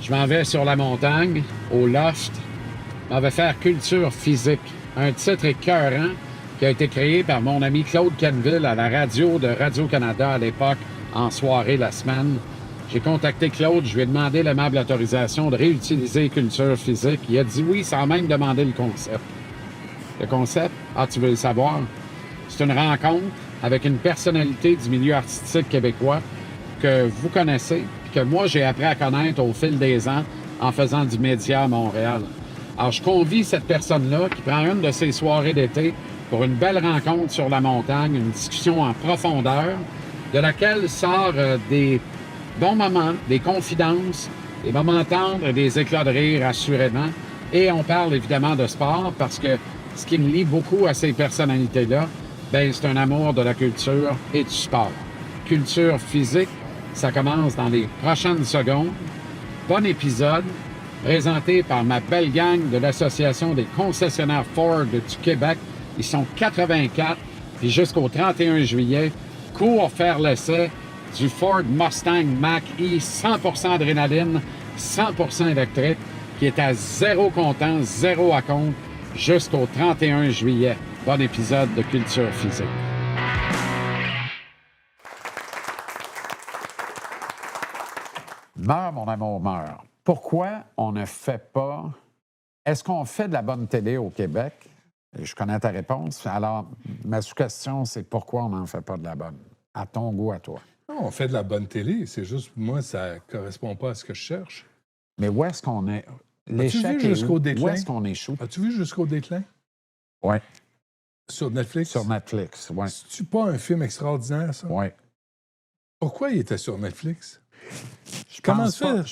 Je m'en vais sur la montagne, au Loft. Je m'en vais faire culture physique. Un titre écœurant qui a été créé par mon ami Claude Canville à la radio de Radio-Canada à l'époque, en soirée la semaine. J'ai contacté Claude, je lui ai demandé l'aimable autorisation de réutiliser culture physique. Il a dit oui, sans même demander le concept. Le concept, tu veux le savoir? C'est une rencontre avec une personnalité du milieu artistique québécois que vous connaissez, puis que moi, j'ai appris à connaître au fil des ans en faisant du média à Montréal. Alors, je convie cette personne-là qui prend une de ses soirées d'été pour une belle rencontre sur la montagne, une discussion en profondeur, de laquelle sort des bons moments, des confidences, des moments tendres, des éclats de rire, assurément. Et on parle évidemment de sport parce que ce qui me lie beaucoup à ces personnalités-là, ben c'est un amour de la culture et du sport. Culture physique, ça commence dans les prochaines secondes. Bon épisode, présenté par ma belle gang de l'Association des concessionnaires Ford du Québec. Ils sont 84, puis jusqu'au 31 juillet, cours faire l'essai du Ford Mustang Mach-E 100% adrénaline, 100% électrique, qui est à zéro comptant, zéro à compte, jusqu'au 31 juillet. Bon épisode de Culture physique. Meurs, mon amour, meurt. Pourquoi on ne fait pas... Est-ce qu'on fait de la bonne télé au Québec? Je connais ta réponse. Alors, ma sous-question, c'est pourquoi on n'en fait pas de la bonne? À ton goût, à toi. Non, on fait de la bonne télé. C'est juste, moi, ça ne correspond pas à ce que je cherche. Mais où est-ce qu'on est? As-tu vu jusqu'au déclin? Où est-ce qu'on échoue? As-tu vu jusqu'au déclin? Oui. Sur Netflix? Sur Netflix, oui. C'est-tu pas un film extraordinaire, ça? Oui. Pourquoi il était sur Netflix? Je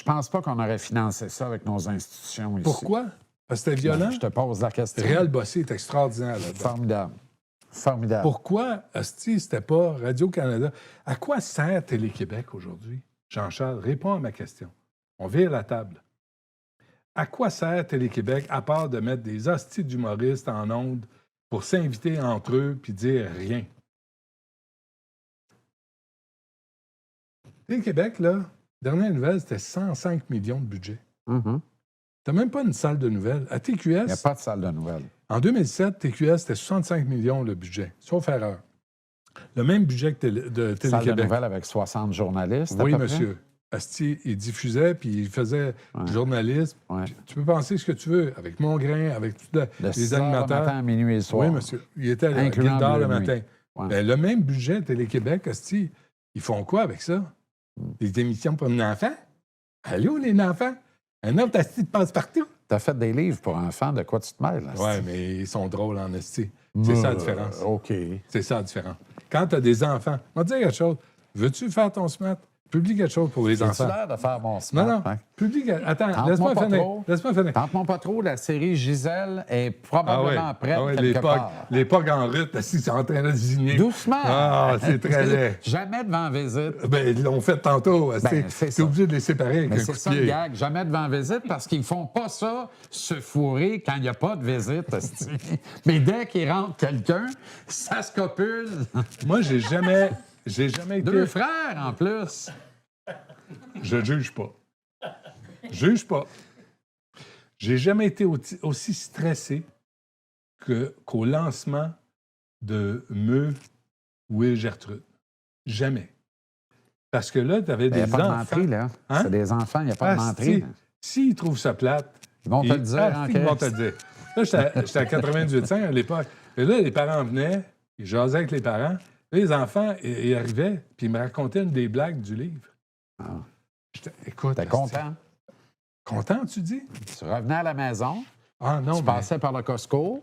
pense pas qu'on aurait financé ça avec nos institutions ici. Pourquoi? Parce que c'était violent? Ben, je te pose la question. Réal Bossé est extraordinaire là-dedans. Formidable. Formidable. Pourquoi, asti, c'était pas Radio-Canada? À quoi sert Télé-Québec aujourd'hui? Jean-Charles, réponds à ma question. On vire la table. À quoi sert Télé-Québec à part de mettre des hosties d'humoristes en ondes pour s'inviter entre eux puis dire rien? Télé-Québec, là, dernière nouvelle, c'était 105 millions de budget. Mm-hmm. T'as même pas une salle de nouvelles. À TQS... Il n'y a pas de salle de nouvelles. En 2007, TQS, c'était 65 millions le budget, sauf erreur. Le même budget que de Télé-Québec. Salle de nouvelles avec 60 journalistes, oui, à peu monsieur. Asti, il diffusait, puis il faisait du journalisme. Ouais. Tu peux penser ce que tu veux, avec Mongrain, avec tous les animateurs. Le matin à minuit et le soir. Oui, monsieur. Il était à Gildor le matin. Ouais. Ben, le même budget Télé-Québec, Asti, ils font quoi avec ça? Des émissions pour un enfant? Allô, les enfants? Un autre Asti de passe-partout? Tu as fait des livres pour enfants, de quoi tu te mêles? Oui, mais ils sont drôles en esti. C'est ça la différence. OK. C'est ça la différence. Quand tu as des enfants, on va te dire quelque chose. Veux-tu faire ton smart? Publie quelque chose pour les enfants. J'ai l'air de faire mon smart. Non. Hein? Publie... Attends, laisse-moi finir. Tente-moi pas trop. La série Gisèle est probablement prête quelque part. Les POG en route, ils sont en train de désigner. Doucement. Ah, c'est très laid. Jamais devant visite. Ben, ils l'ont fait tantôt. T'es obligé de les séparer avec un coup de pied. C'est ça le gag. Jamais devant visite parce qu'ils font pas ça, se fourrer quand il n'y a pas de visite. Mais dès qu'il rentre quelqu'un, ça se copule. Moi, j'ai jamais été... Deux frères, en plus. Je juge pas. Juge pas. J'ai jamais été aussi stressé qu'au lancement de Meu Will Gertrude. Jamais. Parce que là, tu avais des enfants... Il n'y a pas de menterie, là. Hein? C'est des enfants, il n'y a pas de menterie. S'ils trouvent ça plate... Ils vont te le dire. Ils vont te le dire. Là, j'étais à 98,5 à l'époque. Et là, les parents venaient, ils jasaient avec les parents. Là, les enfants, ils arrivaient, puis ils me racontaient une des blagues du livre. Ah. Écoute... T'es content? Content, tu dis? Tu revenais à la maison, tu passais par le Costco,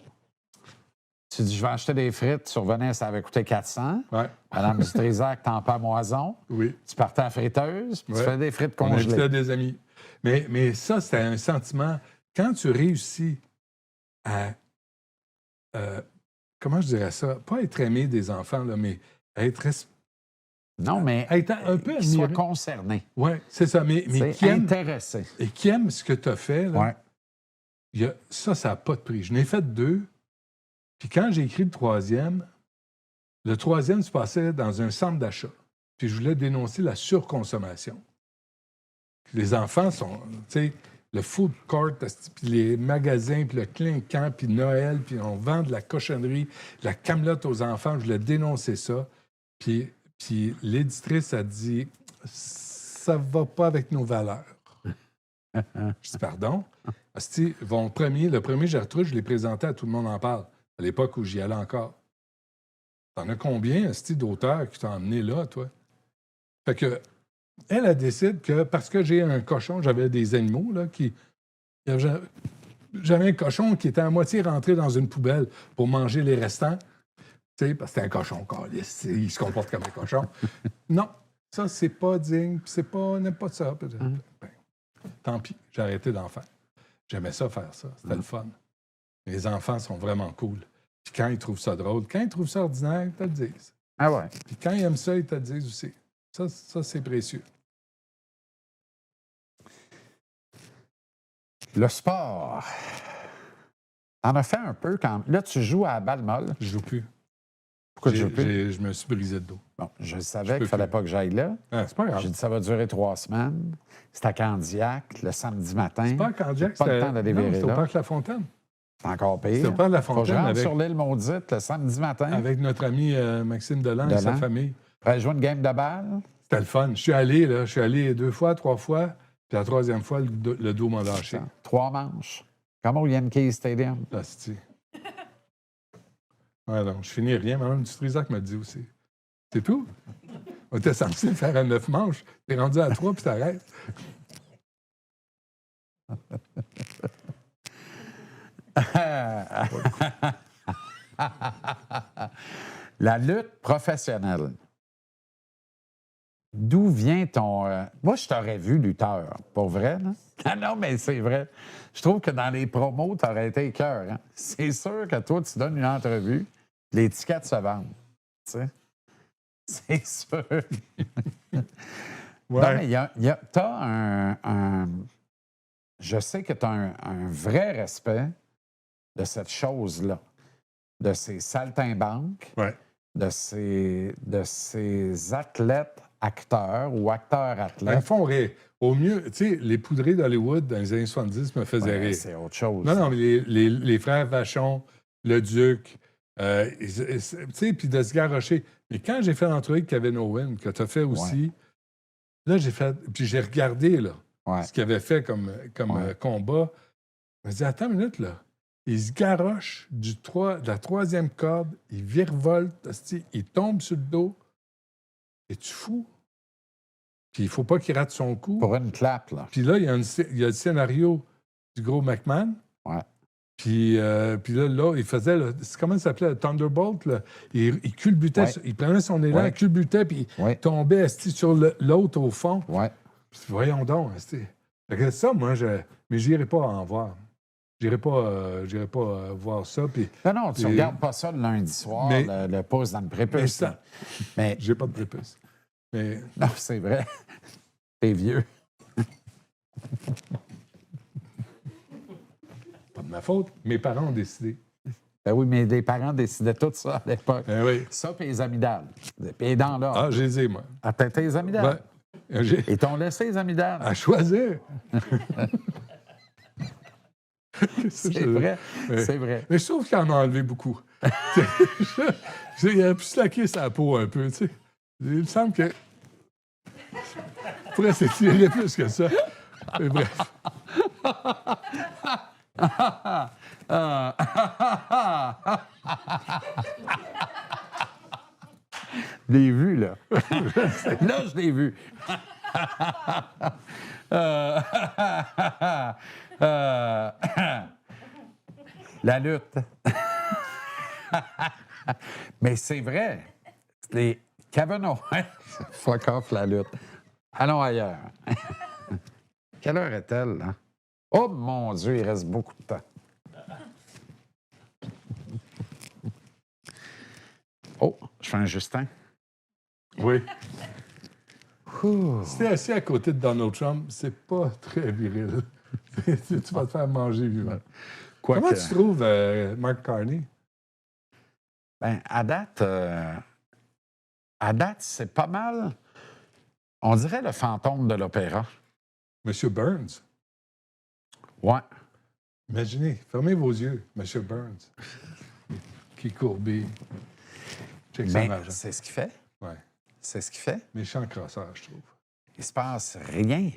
tu dis, je vais acheter des frites, tu revenais, ça avait coûté 400. Ouais. Madame Dutrisac, t'en pas moison. Oui. Tu partais à la friteuse, puis tu fais des frites congelées. On invitait des amis. Mais ça, c'était un sentiment... Quand tu réussis à... comment je dirais ça? Pas être aimé des enfants, là, mais être... Non, mais être un peu qu'il soit concerné. Oui, c'est ça. Mais qui aime, intéressé. Et qui aime ce que tu as fait, là, ça n'a pas de prix. Je n'ai fait 2. Puis quand j'ai écrit le troisième se passait dans un centre d'achat. Puis je voulais dénoncer la surconsommation. Les enfants sont, tu sais, le food court, puis les magasins, puis le clinquant, puis Noël, puis on vend de la cochonnerie, la camelote aux enfants. Je voulais dénoncer ça. Puis l'éditrice a dit, ça va pas avec nos valeurs. Je dis, pardon? Asti, le premier Gertrude, je l'ai présenté à Tout le monde en parle, à l'époque où j'y allais encore. T'en as combien, Asti, d'auteurs qui t'ont emmené là, toi? Fait que, elle décide que, parce que j'ai un cochon, j'avais des animaux, là, j'avais un cochon qui était à moitié rentré dans une poubelle pour manger les restants. Tu sais, parce que c'était un cochon, câlisse, il se comporte comme un cochon. Non, ça, c'est pas digne, c'est pas, on n'aime pas ça. Ben, tant pis, j'ai arrêté d'en faire. J'aimais ça faire ça, c'était le fun. Les enfants sont vraiment cool. Puis quand ils trouvent ça drôle, quand ils trouvent ça ordinaire, ils te le disent. Ah ouais. Puis quand ils aiment ça, ils te le disent aussi. Ça c'est précieux. Le sport. T'en as fait un peu quand... Là, tu joues à la balle molle. Je joue plus. Pourquoi tu joues plus? Je me suis brisé le dos. Bon, je savais qu'il ne fallait pas que j'aille là. Ah, c'est pas grave. J'ai dit ça va durer 3 semaines. C'est à Candiac, le samedi matin. C'est pas à Candiac, pas le temps d'aller virer c'est au là. Parc La Fontaine. C'est encore pire. C'est au Parc La Faut que je Fontaine rentre avec, sur l'île Maudite le samedi matin. avec notre ami Maxime Delan et sa famille. Pour aller jouer une game de balle. C'était le fun. Je suis allé 2 fois, 3 fois, puis la 3e fois, le dos m'a lâché. 3 manches. Comme au Yankee Stadium. Asti. Ouais, non, je finis rien. Mme Dutrisac m'a dit aussi. C'est tout? On était censé faire à 9 manches. T'es rendu à 3 puis t'arrêtes. La lutte professionnelle. D'où vient ton... Moi, je t'aurais vu lutteur, pour vrai, là. Ah non, mais c'est vrai. Je trouve que dans les promos, t'aurais été cœur. Hein? C'est sûr que toi, tu donnes une entrevue, les tickets se vendent. Tu sais? C'est sûr. Ouais. Non, mais t'as un... Je sais que tu as un vrai respect de cette chose-là, de ces saltimbanques, Ouais. de ces athlètes acteurs ou acteurs-athlètes. Dans le fond, au mieux, tu sais, les poudrés d'Hollywood dans les années 70 me faisaient rire. C'est autre chose. Non, mais les frères Vachon, le Duc, tu sais, puis de se garrocher. Mais quand j'ai fait l'entrevue avec Kevin Owen, que tu as fait aussi, là, puis j'ai regardé, là, ce qu'il avait fait comme combat. Je me dis, attends une minute, là. Il se garoche de la 3e corde, il virevolte, il tombe sur le dos. Es-tu fou? Puis il faut pas qu'il rate son coup. Pour une clap, là. Puis là, il y a le scénario du gros McMahon. Ouais. Puis là, il faisait... comment ça s'appelait? Le Thunderbolt, là. Il culbutait. Ouais. Il prenait son élan, il culbutait, puis il tombait sur l'autre au fond. Ouais. Puis voyons donc. Fait que ça, moi, mais j'irai pas en voir. J'irai pas voir ça. Puis, Non, tu regardes pas ça le lundi soir, le pouce dans le prépuce. Mais j'ai pas de prépuce. Mais... Non, c'est vrai. T'es vieux. Pas de ma faute. Mes parents ont décidé. Ben oui, mais les parents décidaient tout ça à l'époque. Ben oui. Ça, puis les amygdales. Puis les dents là. Ah, j'ai les ai, moi. Ah, t'as les amygdales? Ben, Ils t'ont laissé les amygdales. À choisir. C'est vrai, c'est vrai. Mais je trouve qu'il en a enlevé beaucoup. Il a pu slacker sa peau un peu, tu sais. Il me semble que... Il pourrait s'étirer plus que ça. Mais bref. Je l'ai vu, là. Là, je l'ai vu. La lutte. Mais c'est vrai. Les Kevin Owens, fuck off la lutte. Allons ailleurs. Quelle heure est-elle, là? Oh mon Dieu, il reste beaucoup de temps. Oh, je fais un Justin. Oui. Si t'es assis à côté de Donald Trump, c'est pas très viril. Tu vas te faire manger vivant. Comment tu trouves Mark Carney? Ben, à date, c'est pas mal. On dirait le fantôme de l'opéra. M. Burns. Ouais. Imaginez, fermez vos yeux, M. Burns, qui est courbé. Check son Mais argent. c'est ce qu'il fait. Ouais. C'est ce qu'il fait. Méchant crosseur, je trouve. Il se passe rien.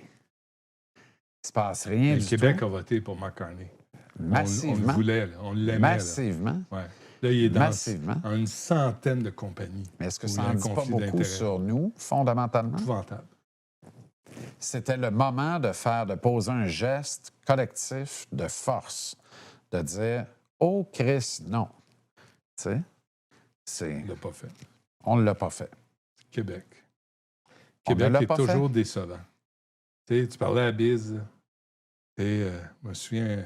Il se passe rien Le du Québec tout. a voté pour Mark Carney. On Massivement. le voulait, là. On l'aimait. Massivement. Là. Ouais. Là, il est dans Massivement. une centaine de compagnies. Mais est-ce que où ça il y a en un dit pas conflit beaucoup d'intérêts. sur nous, fondamentalement? Épouvantable. C'était le moment de poser un geste collectif de force, de dire « Oh, Christ, non! » Tu sais, Il ne l'a pas fait. on ne l'a pas fait. Québec. On ne Québec l'a est pas toujours fait. décevant. Tu sais, tu parlais à Biz, je me souviens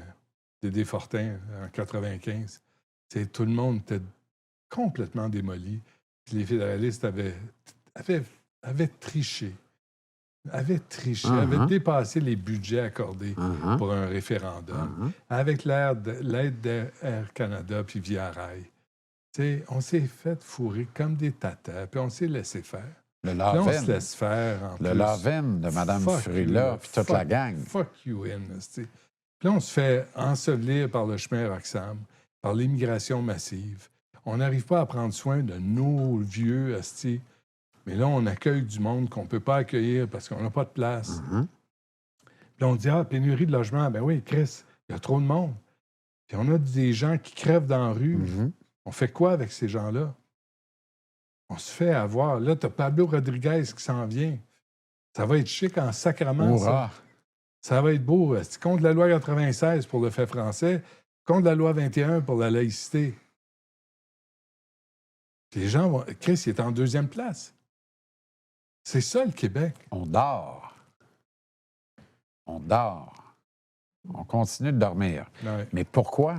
d'Édé Fortin en 95. Tu sais, tout le monde était complètement démoli. Puis les fédéralistes avaient triché. Avaient Uh-huh. dépassé les budgets accordés Uh-huh. pour un référendum, Uh-huh. avec l'aide d'Air Canada puis Via Rail. Tu sais, on s'est fait fourrer comme des tatas, puis on s'est laissé faire. Le Puis là, on se Lavin, laisse faire en le plus. Lavin de Mme Fuck Frula, you, puis toute la gang. Fuck you in, esti. Puis là, on se fait ensevelir par le chemin Roxham, par l'immigration massive. On n'arrive pas à prendre soin de nos vieux, esti. Mais là, on accueille du monde qu'on ne peut pas accueillir parce qu'on n'a pas de place. Uh-huh. Puis là, on dit, pénurie de logement. Ben oui, Chris, il y a trop de monde. Puis on a des gens qui crèvent dans la rue. Uh-huh. On fait quoi avec ces gens-là? On se fait avoir. Là, tu as Pablo Rodriguez qui s'en vient. Ça va être chic en sacrement, ça. Hourra! Ça va être beau. C'est contre la loi 96 pour le fait français, contre la loi 21 pour la laïcité. Puis les gens vont... Chris, il est en deuxième place. C'est ça, le Québec. On dort. On dort. On continue de dormir. Ouais. Mais pourquoi?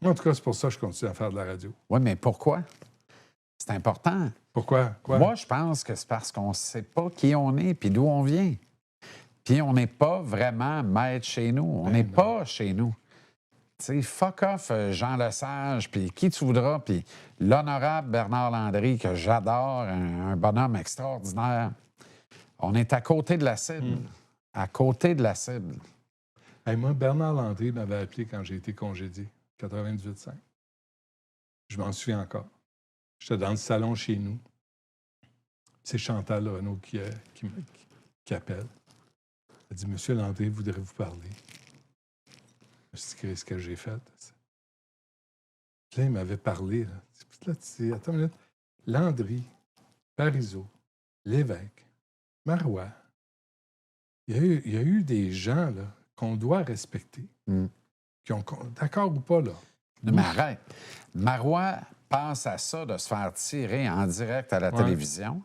Moi, en tout cas, c'est pour ça que je continue à faire de la radio. Oui, mais pourquoi? C'est important. Pourquoi? Quoi? Moi, je pense que c'est parce qu'on ne sait pas qui on est puis d'où on vient. Puis on n'est pas vraiment maître chez nous. On n'est pas chez nous. Tu sais, fuck off Jean Lesage, puis qui tu voudras, puis l'honorable Bernard Landry, que j'adore, un bonhomme extraordinaire. On est à côté de la cible. À côté de la cible. Hey, moi, Bernard Landry m'avait appelé quand j'ai été congédié, 98.5. Je m'en souviens encore. J'étais dans le salon chez nous. C'est Chantal Renaud qui appelle. Elle dit, « Monsieur Landry voudrait vous parler. » Je me suis dit, qu'est-ce que j'ai fait? Puis là, il m'avait parlé. Là, tu sais, attends une minute. Landry, Parizeau, Lévesque, Marois. Il y a eu des gens là, qu'on doit respecter. Qui ont, d'accord ou pas, là? Non, mais arrête. Marois pense à ça de se faire tirer en direct à la télévision.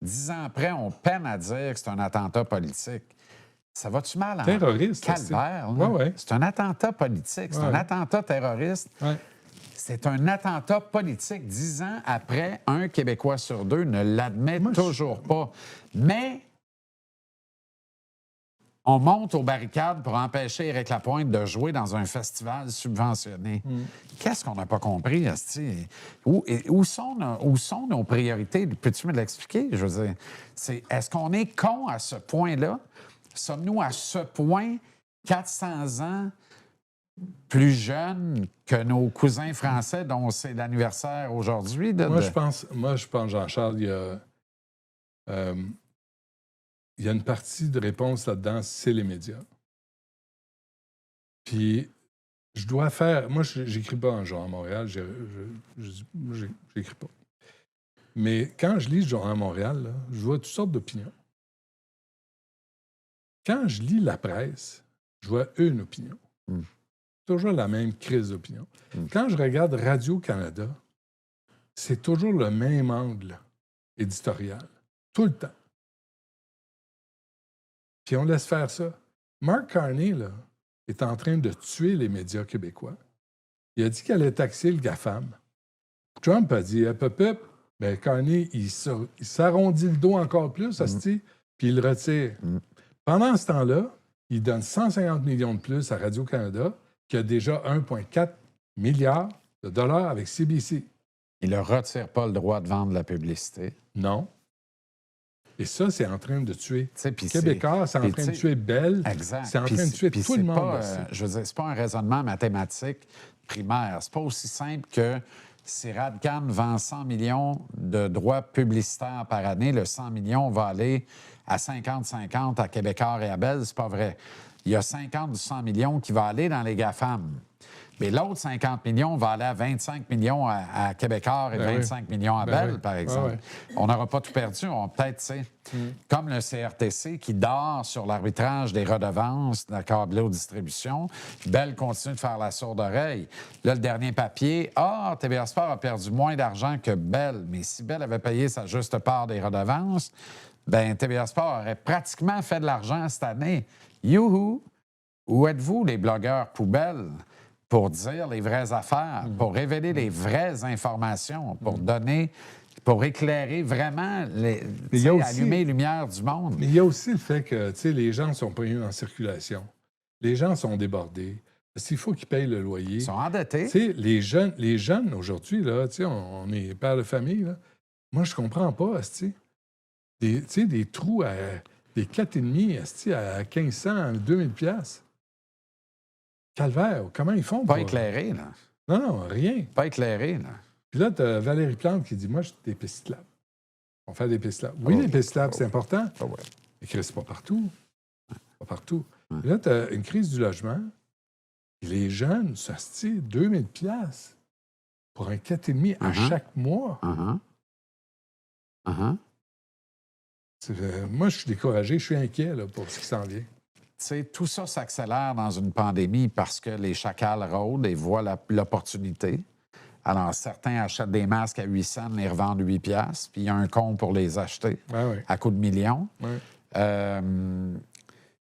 10 ans après, on peine à dire que c'est un attentat politique. Ça va-tu mal en terroriste, calvaire? C'est un attentat politique. C'est un attentat terroriste. C'est un attentat politique. 10 ans après, un Québécois sur deux ne l'admet toujours pas. Mais on monte aux barricades pour empêcher Éric Lapointe de jouer dans un festival subventionné. Qu'est-ce qu'on n'a pas compris, asti? Où sont nos priorités? Peux-tu me l'expliquer? Je veux dire, est-ce qu'on est con à ce point-là? Sommes-nous à ce point 400 ans plus jeunes que nos cousins français dont c'est l'anniversaire aujourd'hui? Moi, je pense, Jean-Charles, il y a une partie de réponse là-dedans, c'est les médias. Puis, je dois faire... Moi, j'écris pas un journal à Montréal. J'écris pas. Mais quand je lis le journal à Montréal, là, je vois toutes sortes d'opinions. Quand je lis la presse, je vois une opinion. Toujours la même crise d'opinion. Quand je regarde Radio-Canada, c'est toujours le même angle éditorial. Tout le temps. Puis on laisse faire ça. Mark Carney, là, est en train de tuer les médias québécois. Il a dit qu'il allait taxer le GAFAM. Trump a dit, ben Carney, il s'arrondit le dos encore plus, puis il le retire. Pendant ce temps-là, il donne 150 millions de plus à Radio-Canada, qui a déjà 1,4 milliard de dollars avec CBC. Il ne retire pas le droit de vendre la publicité. Non. Et ça, c'est en train de tuer. Puis Québécois, c'est en train de tuer Bell. Exact. C'est en train de tuer tout le monde. Je veux dire, c'est pas un raisonnement mathématique primaire. C'est pas aussi simple que si Radcan vend 100 millions de droits publicitaires par année, le 100 millions va aller à 50-50 à Québécois et à Bell. C'est pas vrai. Il y a 50 du 100 millions qui va aller dans les GAFAM. Mais l'autre 50 millions va aller à 25 millions à Québécois et 25 millions à Bell, par exemple. On n'aura pas tout perdu. On peut-être, tu sais, comme le CRTC qui dort sur l'arbitrage des redevances de la câbleau-distribution, Bell continue de faire la sourde oreille. Là, le dernier papier, TVA Sport a perdu moins d'argent que Bell. Mais si Bell avait payé sa juste part des redevances, bien, TVA Sport aurait pratiquement fait de l'argent cette année. Youhou! Où êtes-vous, les blogueurs poubelles, pour dire les vraies affaires, pour révéler les vraies informations, pour donner, pour éclairer vraiment, allumer les lumières du monde? Mais il y a aussi le fait que, tu sais, les gens sont pris en circulation. Les gens sont débordés. S'il faut qu'ils payent le loyer. Ils sont endettés. Tu sais, les jeunes aujourd'hui, là, tu sais, on est père de famille, là. Moi, je comprends pas, tu sais, des trous à des 4,5 à 1500, 2000 piastres. Calvaire, comment ils font? Pas éclairé, là. Non, rien. Pas éclairé, là. Puis là, tu as Valérie Plante qui dit, moi, j'ai des pistes labs. On fait des pistes labs. Oui, les pistes labs, c'est important. Mais c'est pas partout. Pas partout. Puis là, tu as une crise du logement. Et les jeunes s'astirent 2000 piastres pour un 4,5 à chaque mois. Moi, je suis découragé, je suis inquiet là, pour ce qui s'en vient. Tout ça s'accélère dans une pandémie parce que les chacals rôdent et voient l'opportunité. Alors, certains achètent des masques à 8 cents, les revendent 8 piastres, puis il y a un compte pour les acheter à coups de millions.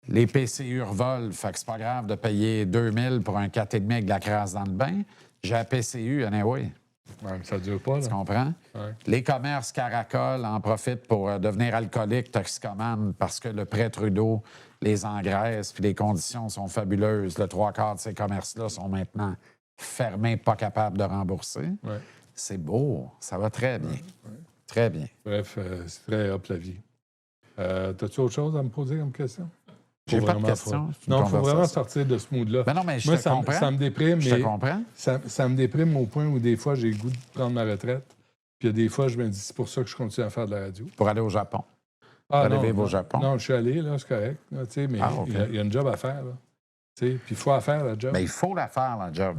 Les PCU revolent, fait que c'est pas grave de payer 2000 pour un 4,5 avec de la crasse dans le bain. J'ai un PCU, anyway. Ça ne dure pas, là. Tu comprends? Les commerces caracolent, en profitent pour devenir alcooliques, toxicomanes, parce que le prêt Trudeau les engraisse, puis les conditions sont fabuleuses. Le 3/4 de ces commerces-là sont maintenant fermés, pas capables de rembourser. C'est beau. Ça va très bien. Très bien. Bref, c'est très hop la vie. T'as-tu autre chose à me poser comme question? J'ai pas de question. Non, il faut vraiment sortir de ce mood-là. Ben non, mais Moi, ça me déprime. Je te comprends. Ça me déprime au point où des fois, j'ai le goût de prendre ma retraite. Puis des fois, je me dis, c'est pour ça que je continue à faire de la radio. Pour aller au Japon. Non, vivre au Japon. Non, je suis allé, là, c'est correct. Là, mais il y a une job à faire. Là. Puis il faut la faire, la job. Mais il faut la faire, la job.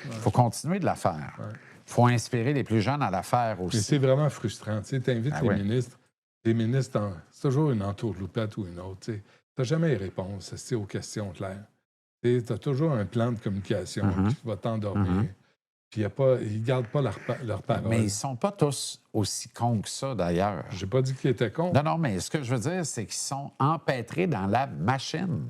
Il faut continuer de la faire. Il faut inspirer les plus jeunes à la faire aussi. Mais c'est vraiment frustrant. Tu invites les ministres. Les ministres, c'est toujours une entourloupette ou une autre. Tu n'as jamais les réponses aux questions claires. Tu as toujours un plan de communication qui va t'endormir. Puis ils ne gardent pas leur parole. Mais ils ne sont pas tous aussi cons que ça, d'ailleurs. J'ai pas dit qu'ils étaient cons. Non, mais ce que je veux dire, c'est qu'ils sont empêtrés dans la machine.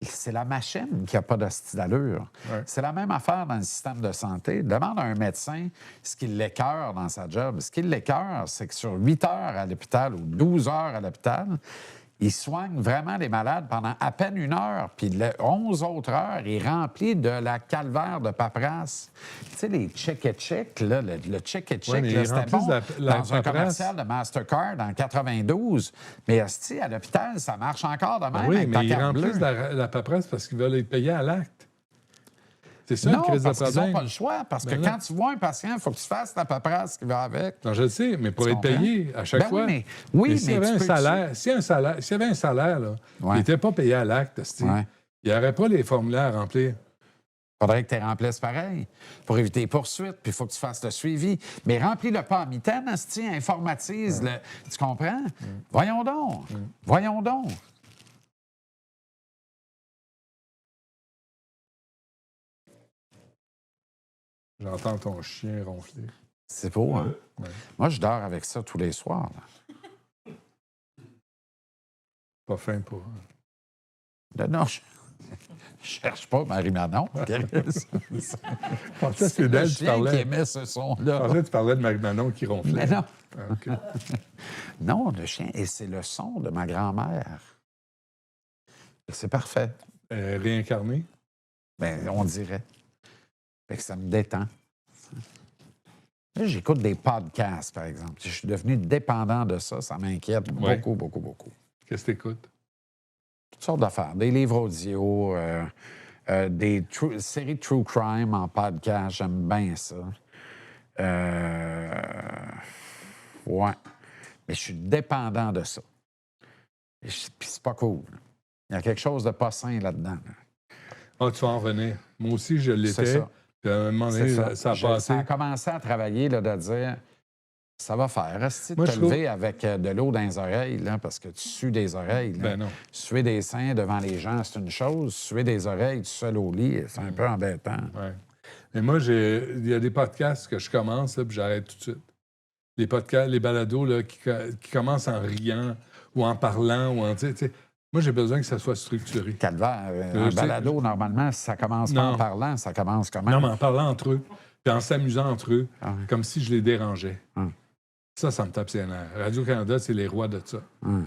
C'est la machine qui n'a pas d'hostie d'allure. C'est la même affaire dans le système de santé. Demande à un médecin ce qui l'écœure dans sa job. Ce qui l'écœure, c'est que sur 8 heures à l'hôpital ou 12 heures à l'hôpital, il soigne vraiment les malades pendant à peine 1 heure. Puis 11 autres heures, il remplit de la calvaire de paperasse. Tu sais, les check-et-check, là, le check-et-check, c'était bon dans un commercial de Mastercard en 92. Mais hostie, à l'hôpital, ça marche encore de même. Oui, mais ils remplissent la paperasse parce qu'ils veulent être payés à l'acte. C'est ça, non, une crise de parce qu'ils problème. n'ont pas le choix. Parce que quand tu vois un patient, il faut que tu fasses la paperasse qui va avec. Non, je le sais, mais pour être payé à chaque fois. Oui, s'il y avait un salaire, s'il y avait un salaire, là, il n'était pas payé à l'acte, il n'y aurait pas les formulaires à remplir. Il faudrait que tu les remplisses pareil pour éviter les poursuites, puis il faut que tu fasses le suivi. Mais remplis-le pas en mi-temps, informatise. Tu comprends? Voyons donc. Voyons donc. J'entends ton chien ronfler. C'est beau, hein? Moi, je dors avec ça tous les soirs. Là. Pas fin pour... Non, je cherche pas Marie-Manon. Je pensais que c'est d'elle tu parlais. Qui aimait ce son-là. Je pensais que tu parlais de Marie-Manon qui ronflait. Mais non. Okay. Non, le chien. Et c'est le son de ma grand-mère. C'est parfait. Réincarné? Bien, on dirait. Fait que ça me détend. Là, j'écoute des podcasts, par exemple. Je suis devenu dépendant de ça. Ça m'inquiète beaucoup, beaucoup, beaucoup. Qu'est-ce que tu écoutes? Toutes sortes d'affaires. Des livres audio, des séries de true crime en podcast. J'aime bien ça. Ouais. Mais je suis dépendant de ça. Puis c'est pas cool. Il y a quelque chose de pas sain là-dedans. Ah, tu vas en revenir. Moi aussi, je l'étais. C'est ça. Puis à un moment donné, ça a passé. Ça a commencé à travailler, là, de dire ça va faire. Reste de te trouve... lever avec de l'eau dans les oreilles, là, parce que tu sues des oreilles. Là. Ben non. Suer des seins devant les gens, c'est une chose. Suer des oreilles tout seul au lit, c'est un peu embêtant. Ouais. Mais moi, il y a des podcasts que je commence, là, puis j'arrête tout de suite. Les podcasts, les balados là, qui commencent en riant ou en parlant. Ou en, moi, j'ai besoin que ça soit structuré. Calvaire, un balado, normalement, ça commence pas en parlant, ça commence comment? Non, mais en parlant entre eux, puis en s'amusant entre eux, comme si je les dérangeais. Ça me tape ses nerfs. Radio-Canada, c'est les rois de ça.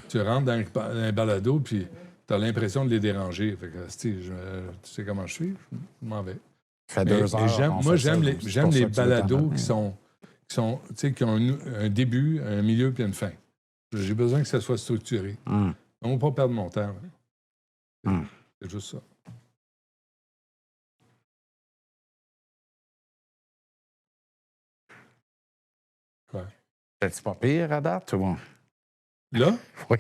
Tu rentres dans un balado, puis tu as l'impression de les déranger. Fait que, tu sais comment je suis? Je m'en vais. Ça fait 2 heures. Moi, j'aime les balados qui ont un début, un milieu puis une fin. J'ai besoin que ça soit structuré. On ne va pas perdre mon temps. C'est juste ça. Ouais. C'est-tu pas pire à date, ou? Là? Oui.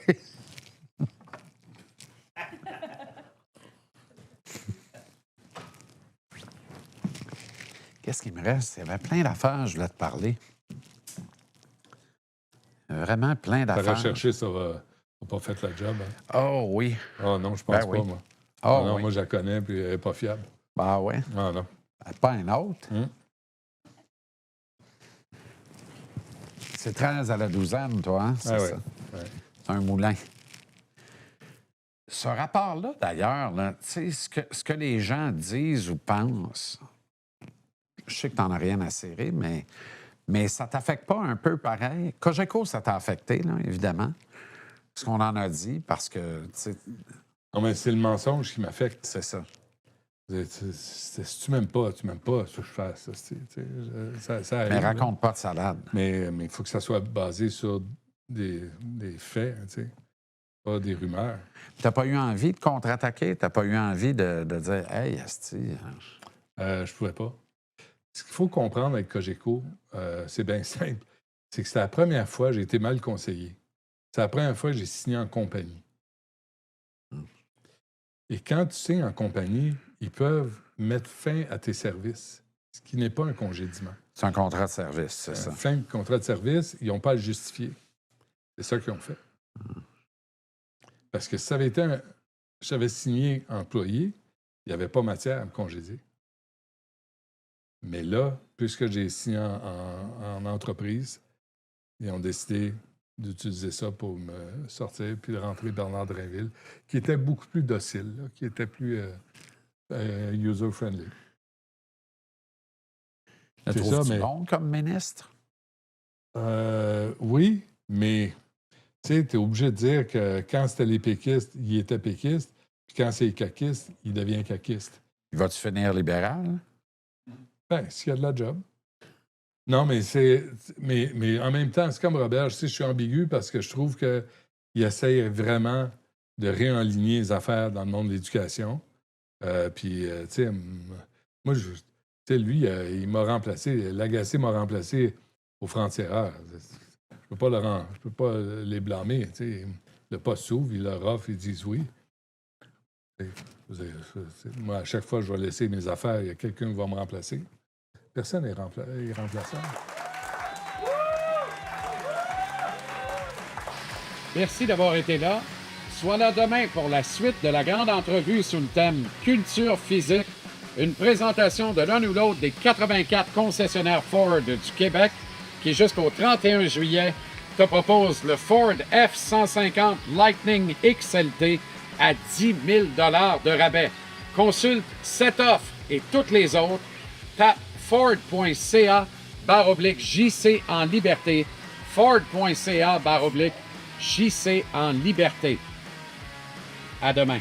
Qu'est-ce qu'il me reste? Il y avait plein d'affaires, je voulais te parler. Vraiment plein d'affaires. Tu as recherché sur pas fait la job. Hein? Oh oui. Oh non, je pense pas, moi. Oh, non, oui. moi, je la connais, puis elle n'est pas fiable. Ben oui. Ah non. Pas un autre. C'est 13 à la douzaine, toi, hein? C'est ça. Ouais. C'est un moulin. Ce rapport-là, d'ailleurs, tu sais, ce que les gens disent ou pensent, je sais que tu n'en as rien à serrer, mais ça ne t'affecte pas un peu pareil? Cogeco, ça t'a affecté, là, évidemment. Ce qu'on en a dit, parce que, tu sais... Non, mais c'est le mensonge qui m'affecte. C'est ça. Si tu m'aimes pas, ça que je fasse. Ça arrive, mais raconte pas de salade. Mais il faut que ça soit basé sur des faits, tu sais, pas des rumeurs. T'as pas eu envie de contre-attaquer? T'as pas eu envie de dire « Hey, asti... » Je pouvais pas. Ce qu'il faut comprendre avec Cogeco, c'est bien simple. C'est que c'est la première fois que j'ai été mal conseillé. C'est la première fois que j'ai signé en compagnie. Et quand tu signes en compagnie, ils peuvent mettre fin à tes services, ce qui n'est pas un congédiement. C'est un contrat de service, c'est ça. Fin de contrat de service, ils n'ont pas à le justifier. C'est ça qu'ils ont fait. Parce que si ça avait été j'avais signé employé, il n'y avait pas matière à me congédier. Mais là, puisque j'ai signé en entreprise, ils ont décidé d'utiliser ça pour me sortir puis de rentrer Bernard Drainville, qui était beaucoup plus docile, là, qui était plus user-friendly. Le trouves-tu bon comme ministre? Oui, mais tu sais, tu es obligé de dire que quand c'était les péquistes, il était péquiste, puis quand c'est les caquistes, il devient caquiste. Va-tu finir libéral? Bien, s'il y a de la job. Non, mais mais en même temps, c'est comme Robert, je suis ambigu parce que je trouve qu'il essaye vraiment de réaligner les affaires dans le monde de l'éducation. Puis, tu sais, moi, tu sais, lui, il m'a remplacé, l'agacé m'a remplacé au franc-tireur. Je peux pas les blâmer, tu sais. Le poste s'ouvre, il leur offre, ils disent oui. Moi, à chaque fois que je vais laisser mes affaires, il y a quelqu'un qui va me remplacer. Personne n'est remplaçable. Merci d'avoir été là. Sois là demain pour la suite de la grande entrevue sous le thème Culture physique, une présentation de l'un ou l'autre des 84 concessionnaires Ford du Québec qui, jusqu'au 31 juillet, te propose le Ford F-150 Lightning XLT à 10 000 $ de rabais. Consulte cette offre et toutes les autres. Tape Ford.ca/JC en liberté. Ford.ca/JC en liberté. À demain.